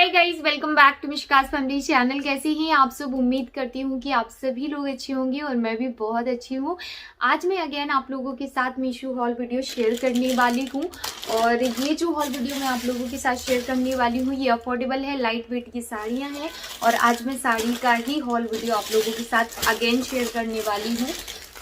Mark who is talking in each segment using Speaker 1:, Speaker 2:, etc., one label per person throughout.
Speaker 1: Hi guys, welcome back to Mishka's family channel. कैसे हैं आप सब? उम्मीद करती हूँ कि आप सभी लोग अच्छे होंगे और मैं भी बहुत अच्छी हूँ। आज मैं अगेन आप लोगों के साथ मीशो हॉल वीडियो शेयर करने वाली हूँ और ये जो हॉल वीडियो मैं आप लोगों के साथ शेयर करने वाली हूँ ये अफोर्डेबल है, लाइट वेट की साड़ियाँ हैं और आज मैं साड़ी का ही हॉल वीडियो आप लोगों के साथ अगेन शेयर करने वाली हूँ।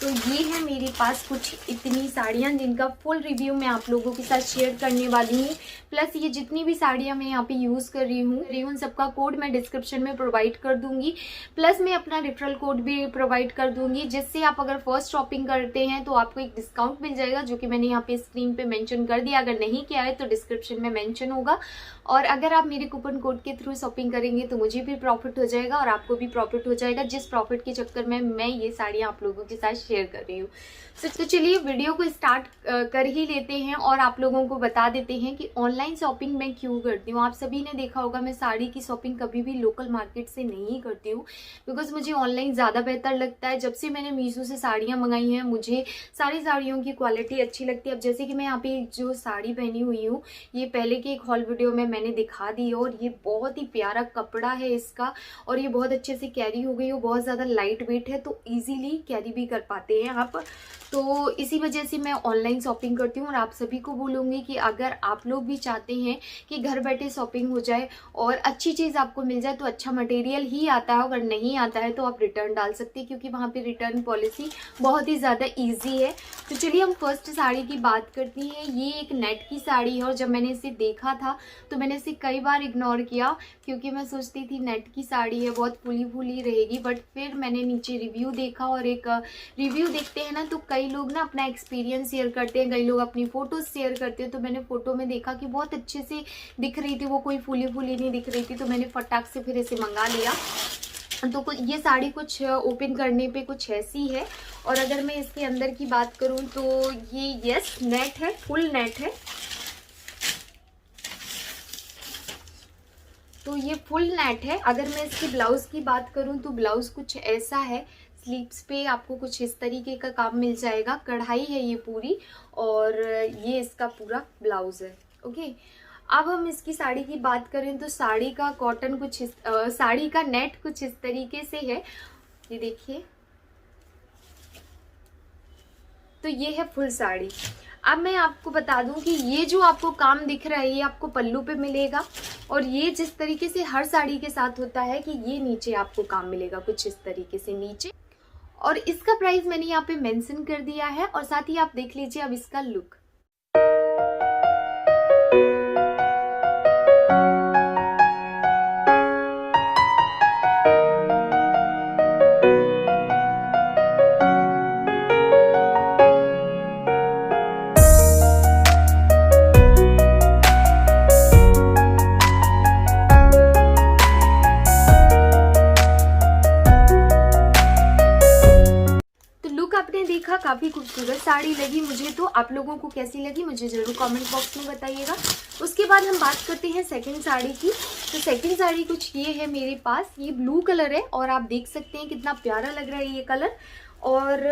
Speaker 1: तो ये है मेरे पास कुछ इतनी साड़ियाँ जिनका फुल रिव्यू मैं आप लोगों के साथ शेयर करने वाली हूँ। प्लस ये जितनी भी साड़ियाँ मैं यहाँ पे यूज़ कर रही हूँ उन सबका कोड मैं डिस्क्रिप्शन में प्रोवाइड कर दूंगी। प्लस मैं अपना रेफरल कोड भी प्रोवाइड कर दूंगी जिससे आप अगर फर्स्ट शॉपिंग करते हैं तो आपको एक डिस्काउंट मिल जाएगा, जो कि मैंने यहाँ पे स्क्रीन पे मेंशन कर दिया। अगर नहीं किया है तो डिस्क्रिप्शन में मेंशन होगा। और अगर आप मेरे कूपन कोड के थ्रू शॉपिंग करेंगे तो मुझे भी प्रॉफिट हो जाएगा और आपको भी प्रॉफिट हो जाएगा, जिस प्रॉफिट के चक्कर में मैं ये साड़ियाँ आप लोगों के साथ शेयर कर रही हूँ। तो चलिए वीडियो को स्टार्ट कर ही लेते हैं और आप लोगों को बता देते हैं कि ऑनलाइन शॉपिंग मैं क्यों करती हूँ। आप सभी ने देखा होगा मैं साड़ी की शॉपिंग कभी भी लोकल मार्केट से नहीं करती हूँ, बिकॉज मुझे ऑनलाइन ज़्यादा बेहतर लगता है। जब से मैंने मीशो से साड़ियाँ मंगाई हैं मुझे सारी साड़ियों की क्वालिटी अच्छी लगती है। अब जैसे कि मैं यहाँ पे जो साड़ी पहनी हुई हूँ ये पहले के एक हॉल वीडियो में मैंने दिखा दी और ये बहुत ही प्यारा कपड़ा है इसका और ये बहुत अच्छे से कैरी हो गई हो, बहुत ज़्यादा लाइट वेट है तो ईजिली कैरी भी कर पाते हैं आप। तो इसी वजह से मैं ऑनलाइन शॉपिंग करती हूँ और आप सभी को बोलूँगी कि अगर आप लोग भी चाहते हैं कि घर बैठे शॉपिंग हो जाए और अच्छी चीज़ आपको मिल जाए, तो अच्छा मटेरियल ही आता है, अगर नहीं आता है तो आप रिटर्न डाल सकते हैं क्योंकि वहाँ पे रिटर्न पॉलिसी बहुत ही ज़्यादा ईजी है। तो चलिए हम फर्स्ट साड़ी की बात करती हैं। ये एक नेट की साड़ी है और जब मैंने इसे देखा था तो मैंने इसे कई बार इग्नोर किया क्योंकि मैं सोचती थी नेट की साड़ी है बहुत फुली फुली रहेगी, बट फिर मैंने नीचे रिव्यू देखा और एक रिव्यू देखते हैं ना तो कई लोग ना अपना एक्सपीरियंस शेयर करते हैं, कई लोग अपनी फोटोज शेयर करते हैं। तो मैंने फोटो में देखा कि बहुत अच्छे से दिख रही थी, वो कोई फुली फुली नहीं दिख रही थी, तो मैंने फटाक से फिर इसे मंगा लिया। तो ये साड़ी कुछ ओपन करने पे कुछ ऐसी है और अगर मैं इसके अंदर की बात करूं तो ये यस नेट है, फुल नेट है। तो ये फुल नेट है। अगर मैं इसकी ब्लाउज की बात करूं तो ब्लाउज कुछ ऐसा है, स्लीव्स पे आपको कुछ इस तरीके का काम मिल जाएगा, कढ़ाई है ये पूरी और ये इसका पूरा ब्लाउज है। ओके, अब हम इसकी साड़ी की बात करें तो साड़ी का कॉटन कुछ साड़ी का नेट कुछ इस तरीके से है, ये देखिए। तो ये है फुल साड़ी। अब मैं आपको बता दूं कि ये जो आपको काम दिख रहा है ये आपको पल्लू पे मिलेगा और ये जिस तरीके से हर साड़ी के साथ होता है कि ये नीचे आपको काम मिलेगा कुछ इस तरीके से नीचे, और इसका प्राइस मैंने यहाँ पे मेंशन कर दिया है और साथ ही आप देख लीजिए अब इसका लुक। आपने देखा काफी खूबसूरत साड़ी लगी मुझे, तो आप लोगों को कैसी लगी मुझे जरूर कमेंट बॉक्स में बताइएगा। उसके बाद हम बात करते हैं सेकंड साड़ी की। तो सेकंड साड़ी कुछ ये है मेरे पास, ये ब्लू कलर है और आप देख सकते हैं कितना प्यारा लग रहा है ये कलर। और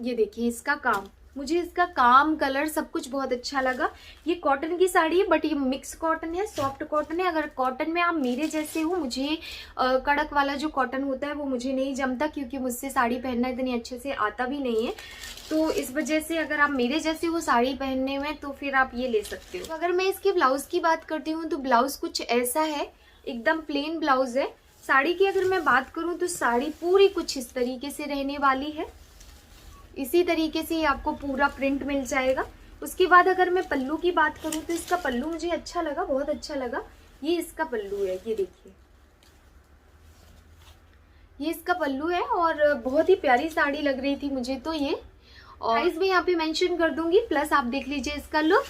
Speaker 1: ये देखिए इसका काम, मुझे इसका काम कलर सब कुछ बहुत अच्छा लगा। ये कॉटन की साड़ी है बट ये मिक्स कॉटन है, सॉफ्ट कॉटन है। अगर कॉटन में आप मेरे जैसे हो, मुझे कड़क वाला जो कॉटन होता है वो मुझे नहीं जमता क्योंकि मुझसे साड़ी पहनना इतनी अच्छे से आता भी नहीं है। तो इस वजह से अगर आप मेरे जैसे हो साड़ी पहनने में तो फिर आप ये ले सकते हो। तो अगर मैं इसके ब्लाउज की बात करती हूँ तो ब्लाउज कुछ ऐसा है, एकदम प्लेन ब्लाउज है। साड़ी की अगर मैं बात करूँ तो साड़ी पूरी कुछ इस तरीके से रहने वाली है, इसी तरीके से ही आपको पूरा प्रिंट मिल जाएगा। उसके बाद अगर मैं पल्लू की बात करूं तो इसका पल्लू मुझे अच्छा लगा, बहुत अच्छा लगा। ये इसका पल्लू है, ये देखिए ये इसका पल्लू है और बहुत ही प्यारी साड़ी लग रही थी मुझे तो ये। और प्राइस भी यहाँ पे मेंशन कर दूंगी, प्लस आप देख लीजिए इसका लुक।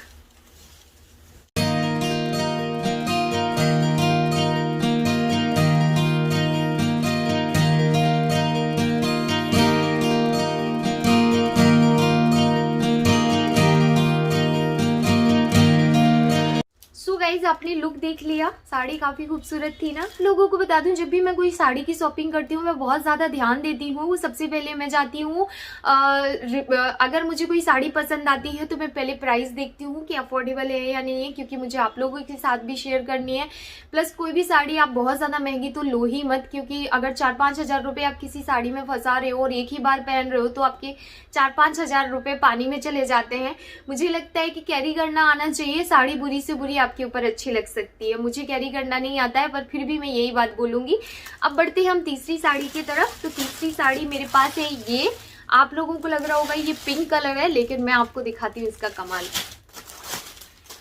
Speaker 1: गाइज गाइज आपने लुक देख लिया, साड़ी काफ़ी खूबसूरत थी ना। लोगों को बता दूं, जब भी मैं कोई साड़ी की शॉपिंग करती हूँ मैं बहुत ज़्यादा ध्यान देती हूँ। सबसे पहले मैं जाती हूँ, अगर मुझे कोई साड़ी पसंद आती है तो मैं पहले प्राइस देखती हूँ कि अफोर्डेबल है या नहीं है, क्योंकि मुझे आप लोगों के साथ भी शेयर करनी है। प्लस कोई भी साड़ी आप बहुत ज़्यादा महंगी तो लो ही मत, क्योंकि अगर 4-5 हज़ार रुपये आप किसी साड़ी में फंसा रहे हो और एक ही बार पहन रहे हो तो आपके 4-5 हज़ार रुपये पानी में चले जाते हैं। मुझे लगता है कि कैरी करना आना चाहिए। साड़ी बुरी से बुरी आपके ऊपर अच्छी लग सकती है, मुझे कैरी करना नहीं आता है, पर फिर भी मैं यही बात बोलूंगी। अब बढ़ते हैं हम तीसरी साड़ी की तरफ। तो तीसरी साड़ी मेरे पास है ये, आप लोगों को लग रहा होगा ये पिंक कलर है, लेकिन मैं आपको दिखाती हूँ इसका कमाल।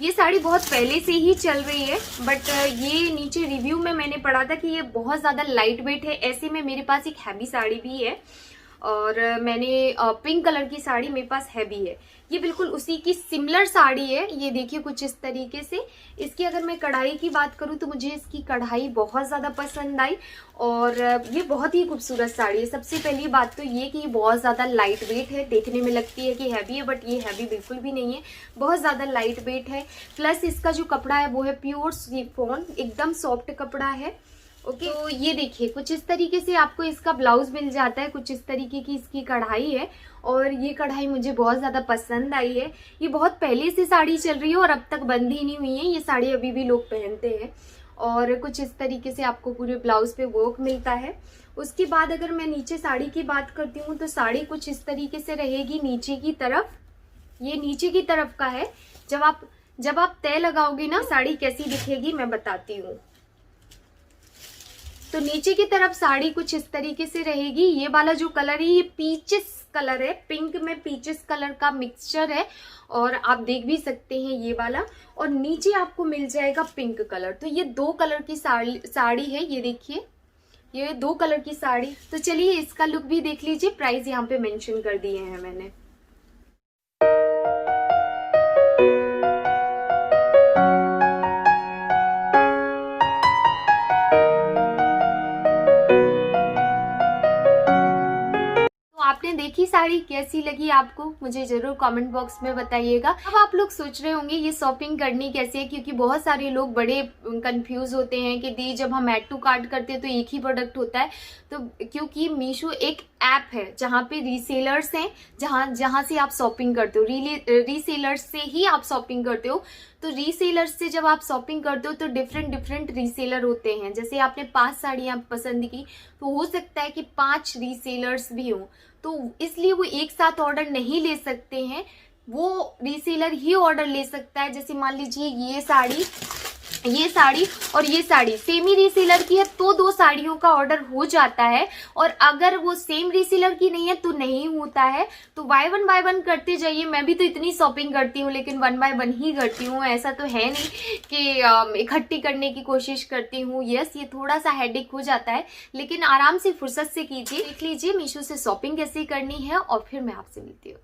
Speaker 1: ये साड़ी बहुत पहले से ही चल रही है, बट ये नीचे रिव्यू में मैंने पढ़ा था कि ये बहुत ज़्यादा लाइट वेट है। ऐसे में मेरे पास एक हैवी साड़ी भी है, और मैंने पिंक कलर की साड़ी मेरे पास हैवी है। ये बिल्कुल उसी की सिमिलर साड़ी है। ये देखिए कुछ इस तरीके से। इसकी अगर मैं कढ़ाई की बात करूँ तो मुझे इसकी कढ़ाई बहुत ज़्यादा पसंद आई, और ये बहुत ही खूबसूरत साड़ी है। सबसे पहली बात तो ये कि ये बहुत ज़्यादा लाइट वेट है। देखने में लगती है कि हैवी है, बट ये हैवी बिल्कुल भी नहीं है, बहुत ज़्यादा लाइट वेट है। प्लस इसका जो कपड़ा है वो है प्योर शिफॉन, एकदम सॉफ्ट कपड़ा है। ओके, तो ये देखिए कुछ इस तरीके से आपको इसका ब्लाउज मिल जाता है, कुछ इस तरीके की इसकी कढ़ाई है, और ये कढ़ाई मुझे बहुत ज़्यादा पसंद आई है। ये बहुत पहले से साड़ी चल रही है और अब तक बंद ही नहीं हुई है, ये साड़ी अभी भी लोग पहनते हैं। और कुछ इस तरीके से आपको पूरे ब्लाउज पे वर्क मिलता है। उसके बाद अगर मैं नीचे साड़ी की बात करती हूँ तो साड़ी कुछ इस तरीके से रहेगी नीचे की तरफ। ये नीचे की तरफ का है। जब आप तय लगाओगे ना साड़ी कैसी दिखेगी मैं बताती हूँ। तो नीचे की तरफ साड़ी कुछ इस तरीके से रहेगी। ये वाला जो कलर है ये पीचेस कलर है, पिंक में पीचेस कलर का मिक्सचर है, और आप देख भी सकते हैं ये वाला। और नीचे आपको मिल जाएगा पिंक कलर। तो ये 2 कलर की साड़ी है, ये देखिए ये 2 कलर की साड़ी। तो चलिए इसका लुक भी देख लीजिए। प्राइस यहाँ पे मेंशन कर दिए हैं मैंने। आपने देखी साड़ी, कैसी लगी आपको मुझे जरूर कमेंट बॉक्स में बताइएगा। अब आप लोग सोच रहे होंगे ये शॉपिंग करनी कैसे है, क्योंकि बहुत सारे लोग बड़े कंफ्यूज होते हैं कि दी जब हम ऐड टू कार्ट करते हैं तो एक ही प्रोडक्ट होता है। तो क्योंकि मीशो एक ऐप है जहाँ पे रीसेलर्स हैं, जहाँ से आप शॉपिंग करते हो, रीसेलर्स से ही आप शॉपिंग करते हो। तो रीसेलर्स से जब आप शॉपिंग करते हो तो डिफरेंट रीसेलर होते हैं। जैसे आपने 5 साड़ियाँ पसंद की तो हो सकता है कि 5 रीसेलर्स भी हों, तो इसलिए वो एक साथ ऑर्डर नहीं ले सकते हैं, वो रीसेलर ही ऑर्डर ले सकता है। जैसे मान लीजिए ये साड़ी और ये साड़ी सेम ही रीसेलर की है तो 2 साड़ियों का ऑर्डर हो जाता है, और अगर वो सेम रीसेलर की नहीं है तो नहीं होता है। तो बाय वन करते जाइए। मैं भी तो इतनी शॉपिंग करती हूँ लेकिन 1 बाय 1 ही करती हूँ, ऐसा तो है नहीं कि इकट्ठी करने की कोशिश करती हूँ। यस, ये थोड़ा सा हेडेक हो जाता है, लेकिन आराम से फुर्सत से कीजिए। देख लीजिए मीशो से शॉपिंग कैसे करनी है, और फिर मैं आपसे मिलती हूँ।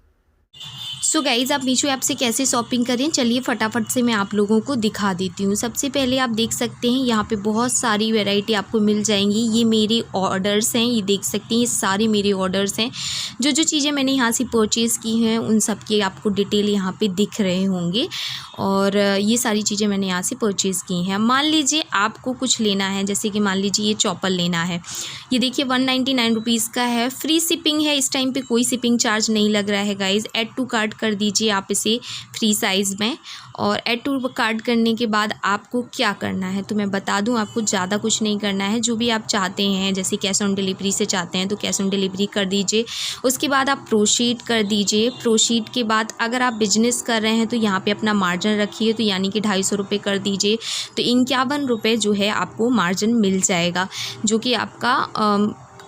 Speaker 2: सो गाइज़ आप मीशो ऐप से कैसे शॉपिंग करें, चलिए फटाफट से मैं आप लोगों को दिखा देती हूँ। सबसे पहले आप देख सकते हैं यहाँ पे बहुत सारी वैरायटी आपको मिल जाएंगी। ये मेरे ऑर्डर्स हैं, ये देख सकते हैं, ये सारे मेरे ऑर्डर्स हैं। जो चीज़ें मैंने यहाँ से परचेज़ की हैं उन सब के आपको डिटेल यहाँ पे दिख रहे होंगे, और ये सारी चीज़ें मैंने यहाँ से परचेज़ की हैं। मान लीजिए आपको कुछ लेना है, जैसे कि मान लीजिए ये चॉपर लेना है, ये देखिए 199 रुपीज़ का है, फ्री शिपिंग है। इस टाइम पे कोई शिपिंग चार्ज नहीं लग रहा है गाइज़। ऐड टू कार्ट कर दीजिए आप इसे फ्री साइज़ में, और ऐड टू कार्ट करने के बाद आपको क्या करना है तो मैं बता दूं, आपको ज़्यादा कुछ नहीं करना है। जो भी आप चाहते हैं, जैसे कैश ऑन डिलीवरी से चाहते हैं तो कैश ऑन डिलीवरी कर दीजिए। उसके बाद आप प्रोसीड कर दीजिए। प्रोसीड के बाद अगर आप बिजनेस कर रहे हैं तो यहाँ पे अपना मार्जिन रखिए, तो यानी कि 250 रुपये कर दीजिए, तो 51 रुपये जो है आपको मार्जिन मिल जाएगा, जो कि आपका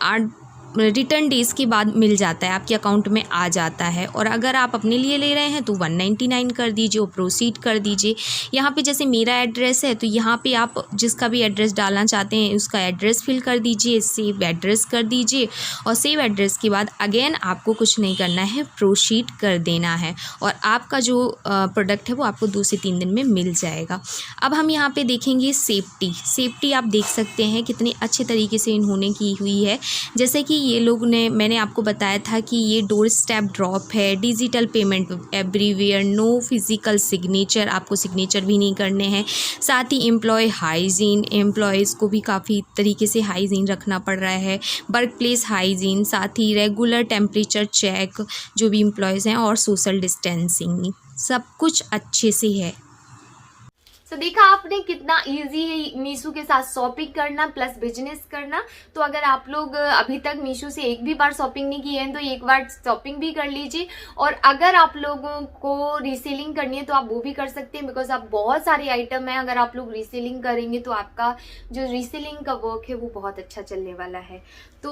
Speaker 2: 8 रिटर्न डेज़ के बाद मिल जाता है, आपके अकाउंट में आ जाता है। और अगर आप अपने लिए ले रहे हैं तो 199 कर दीजिए और प्रोसीड कर दीजिए। यहाँ पे जैसे मेरा एड्रेस है तो यहाँ पे आप जिसका भी एड्रेस डालना चाहते हैं उसका एड्रेस फिल कर दीजिए, सेव एड्रेस कर दीजिए, और सेव एड्रेस के बाद अगेन आपको कुछ नहीं करना है, प्रोसीड कर देना है, और आपका जो प्रोडक्ट है वो आपको 2 से 3 दिन में मिल जाएगा। अब हम यहाँ पे देखेंगे सेफ्टी आप देख सकते हैं कितने अच्छे तरीके से इन्होंने की हुई है। जैसे कि ये लोग ने मैंने आपको बताया था कि ये डोर स्टेप ड्रॉप है, digital payment everywhere, no physical signature, आपको सिग्नेचर भी नहीं करने हैं। साथ ही एम्प्लॉय हाइजीन, एम्प्लॉयज़ को भी काफ़ी तरीके से हाइजीन रखना पड़ रहा है, वर्क प्लेस हाइजीन, साथ ही रेगुलर टेम्परेचर चेक जो भी एम्प्लॉयज़ हैं, और सोशल डिस्टेंसिंग, सब कुछ अच्छे से है।
Speaker 1: तो देखा आपने कितना इजी है मीशो के साथ शॉपिंग करना प्लस बिजनेस करना। तो अगर आप लोग अभी तक मीशो से एक भी बार शॉपिंग नहीं की है तो एक बार शॉपिंग भी कर लीजिए। और अगर आप लोगों को रीसेलिंग करनी है तो आप वो भी कर सकते हैं, बिकॉज आप बहुत सारे आइटम है, अगर आप लोग रीसेलिंग करेंगे तो आपका जो रीसेलिंग का वर्क है वो बहुत अच्छा चलने वाला है। तो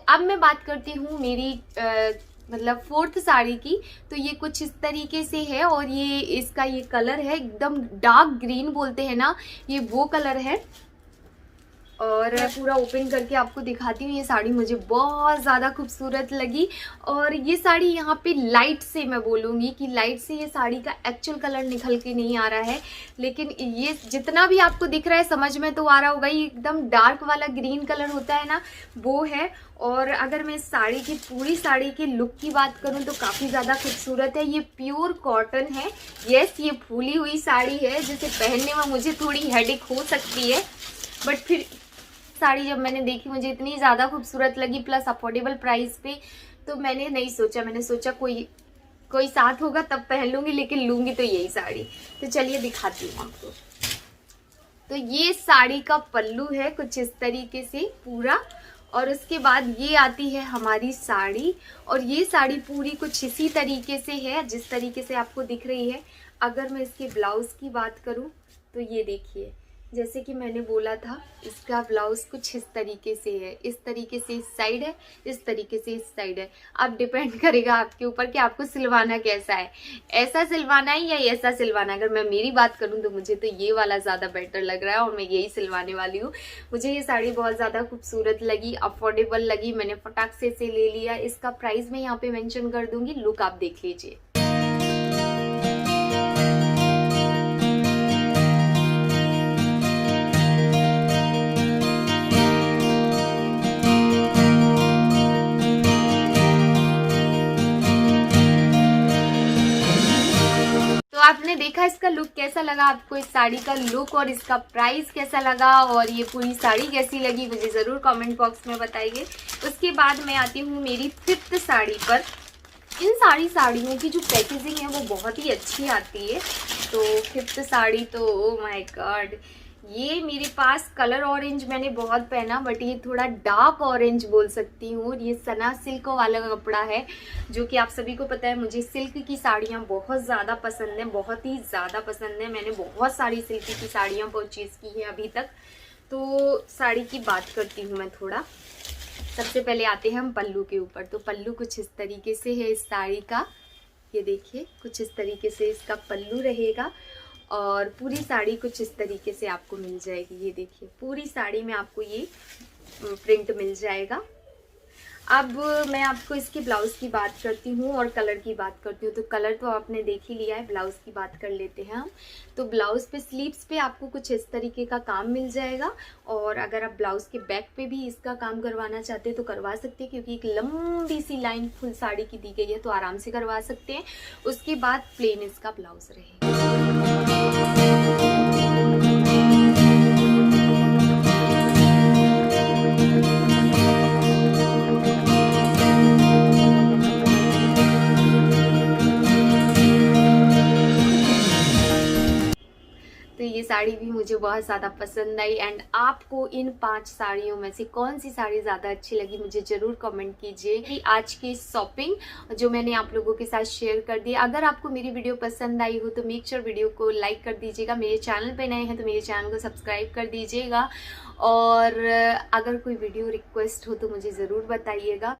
Speaker 1: अब मैं बात करती हूँ मेरी मतलब फोर्थ साड़ी की। तो ये कुछ इस तरीके से है और ये इसका ये कलर है एकदम डार्क ग्रीन बोलते हैं ना, ये वो कलर है। और पूरा ओपन करके आपको दिखाती हूँ। ये साड़ी मुझे बहुत ज़्यादा खूबसूरत लगी और ये साड़ी यहाँ पे लाइट से, मैं बोलूँगी कि लाइट से ये साड़ी का एक्चुअल कलर निकल के नहीं आ रहा है, लेकिन ये जितना भी आपको दिख रहा है समझ में तो आ रहा होगा, ये एकदम डार्क वाला ग्रीन कलर होता है ना, वो है। और अगर मैं साड़ी की पूरी साड़ी के लुक की बात करूं तो काफ़ी ज़्यादा खूबसूरत है। ये प्योर कॉटन है। यस, ये फूली हुई साड़ी है जिसे पहनने में मुझे थोड़ी हेडेक हो सकती है, बट फिर साड़ी जब मैंने देखी मुझे इतनी ज़्यादा खूबसूरत लगी प्लस अफोर्डेबल प्राइस पे, तो मैंने नहीं सोचा, मैंने सोचा कोई साथ होगा तब पहन लूँगी, लेकिन लूँगी तो यही साड़ी। तो चलिए दिखाती हूँ आपको। तो ये साड़ी का पल्लू है कुछ इस तरीके से पूरा, और उसके बाद ये आती है हमारी साड़ी। और ये साड़ी पूरी कुछ इसी तरीके से है जिस तरीके से आपको दिख रही है। अगर मैं इसके ब्लाउज़ की बात करूँ तो ये देखिए, जैसे कि मैंने बोला था इसका ब्लाउज़ कुछ इस तरीके से है, इस तरीके से इस साइड है, इस तरीके से इस साइड है। अब डिपेंड करेगा आपके ऊपर कि आपको सिलवाना कैसा है, ऐसा सिलवाना है या ऐसा सिलवाना। अगर मैं मेरी बात करूं तो मुझे तो ये वाला ज़्यादा बेटर लग रहा है और मैं यही सिलवाने वाली हूँ। मुझे ये साड़ी बहुत ज़्यादा खूबसूरत लगी, अफोर्डेबल लगी, मैंने फटाक से इसे ले लिया। इसका प्राइस मैं यहाँ पे मेंशन कर दूँगी, लुक आप देख लीजिए। आपने देखा इसका लुक कैसा लगा आपको, इस साड़ी का लुक और इसका प्राइस कैसा लगा और ये पूरी साड़ी कैसी लगी मुझे ज़रूर कमेंट बॉक्स में बताइए। उसके बाद मैं आती हूँ मेरी फिफ्थ साड़ी पर। इन सारी साड़ियों की जो पैकेजिंग है वो बहुत ही अच्छी आती है। तो फिफ्थ साड़ी तो ओ माय गॉड, ये मेरे पास कलर ऑरेंज मैंने बहुत पहना, बट ये थोड़ा डार्क ऑरेंज बोल सकती हूँ। ये सना सिल्क वाला कपड़ा है, जो कि आप सभी को पता है मुझे सिल्क की साड़ियाँ बहुत ज़्यादा पसंद है, बहुत ही ज़्यादा पसंद है। मैंने बहुत सारी सिल्क की साड़ियाँ परचेज़ की है अभी तक। तो साड़ी की बात करती हूँ मैं थोड़ा। सबसे पहले आते हैं हम पल्लू के ऊपर। तो पल्लू कुछ इस तरीके से है इस साड़ी का, ये देखिए कुछ इस तरीके से इसका पल्लू रहेगा और पूरी साड़ी कुछ इस तरीके से आपको मिल जाएगी। ये देखिए पूरी साड़ी में आपको ये प्रिंट मिल जाएगा। अब मैं आपको इसके ब्लाउज़ की बात करती हूँ और कलर की बात करती हूँ। तो कलर तो आपने देख ही लिया है, ब्लाउज़ की बात कर लेते हैं हम। तो ब्लाउज़ पे स्लीव्स पे आपको कुछ इस तरीके का काम मिल जाएगा, और अगर आप ब्लाउज़ के बैक पे भी इसका काम करवाना चाहते हैं तो करवा सकते हैं, क्योंकि एक लंबी सी लाइन फुल साड़ी की दी गई है तो आराम से करवा सकते हैं। उसके बाद प्लेन इसका ब्लाउज़ रहेगा। तो ये साड़ी भी मुझे बहुत ज़्यादा पसंद आई। एंड आपको इन 5 साड़ियों में से कौन सी साड़ी ज़्यादा अच्छी लगी मुझे ज़रूर कमेंट कीजिए। कि आज की शॉपिंग जो मैंने आप लोगों के साथ शेयर कर दी, अगर आपको मेरी वीडियो पसंद आई हो तो मेक श्योर वीडियो को लाइक कर दीजिएगा। मेरे चैनल पे नए हैं तो मेरे चैनल को सब्सक्राइब कर दीजिएगा, और अगर कोई वीडियो रिक्वेस्ट हो तो मुझे ज़रूर बताइएगा।